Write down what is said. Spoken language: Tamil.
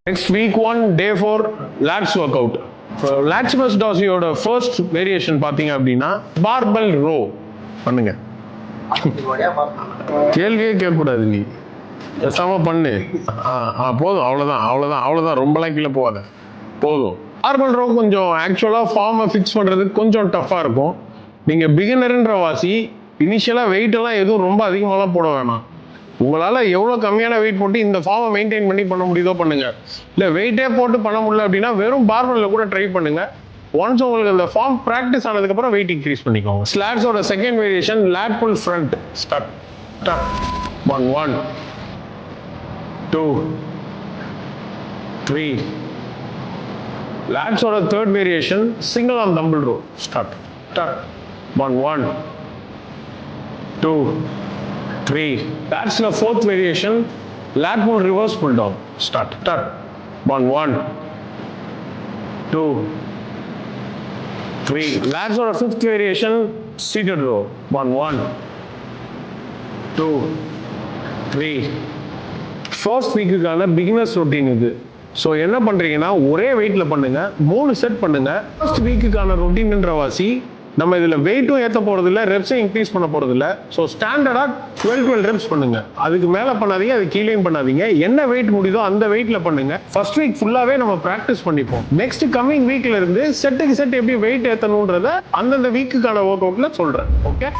Next week 1 day 4 lats workout. Latissimus dorsiயோட ஃபர்ஸ்ட் வேரியேஷன் பார்த்தீங்க அப்படின்னா பார்பல் ரோ பண்ணுங்க. கேள்வியே கேட்கக்கூடாது, நீ பேசாம பண்ணு. போதும், அவ்வளோதான் ரொம்பலாம் கீழே போகாத, போதும். பார்பல் ரோ கொஞ்சம் ஆக்சுவலாக ஃபார்மை ஃபிக்ஸ் பண்ணுறதுக்கு கொஞ்சம் டஃப்பாக இருக்கும். நீங்கள் பிகினருன்ற வாசி இனிஷியலாக வெயிட்டெல்லாம் எதுவும் ரொம்ப அதிகமாகலாம் போட வேணாம். உங்களால் எவ்வளோ கம்மியான வெயிட் போட்டு இந்த ஃபார்மை மெயின்டைன் பண்ணி பண்ண முடியுதோ பண்ணுங்க. இல்லை வெயிட்டே போட்டு பண்ண முடியல அப்படின்னா வெறும் பார்பலில் கூட ட்ரை பண்ணுங்க. ஒன்ஸ் உங்களுக்கு அந்த ஃபார்ம் ப்ராக்டிஸ் ஆனதுக்கப்புறம் வெயிட் இன்க்ரீஸ் பண்ணிக்கோங்க. ஸ்லாட்ஸோட second variation lat pull front. Start. 1 2 3. லேட்ஸோட third variation single arm dumbbell row. Start. 1 2 3. That's the fourth variation. Lat pull reverse pull down. Start. 1 2 3. Lats or fifth variation seated row. 1 2 3. First week-க்கான beginners routine இது. ஸோ என்ன பண்ணுறீங்கன்னா ஒரே வெயிட்டில் பண்ணுங்க, 3 செட் பண்ணுங்க. ஃபர்ஸ்ட் வீக்குக்கான ரொட்டீன்ன்ற வாசி நம்ம இதில் வெயிட்டும் ஏற்ற போகிறது இல்லை, ரெப்ஸும் இன்க்ரீஸ் பண்ண போகிறது இல்லை. ஸோ ஸ்டாண்டர்டாக 12 ரெப்ஸ் பண்ணுங்க. அதுக்கு மேலே பண்ணாதீங்க, அது கீழேயும் பண்ணாதீங்க. என்ன வெயிட் முடியுதோ அந்த வெயிட்டில் பண்ணுங்க. ஃபர்ஸ்ட் வீக் ஃபுல்லாகவே நம்ம ப்ராக்டிஸ் பண்ணிப்போம். நெக்ஸ்ட் கம்மிங் வீக்ல இருந்து செட்டுக்கு செட் எப்படி வெயிட் ஏற்றணுன்றத அந்தந்த வீக்குக்கான ஒர்க் அவுட்ல சொல்கிறேன். ஓகே.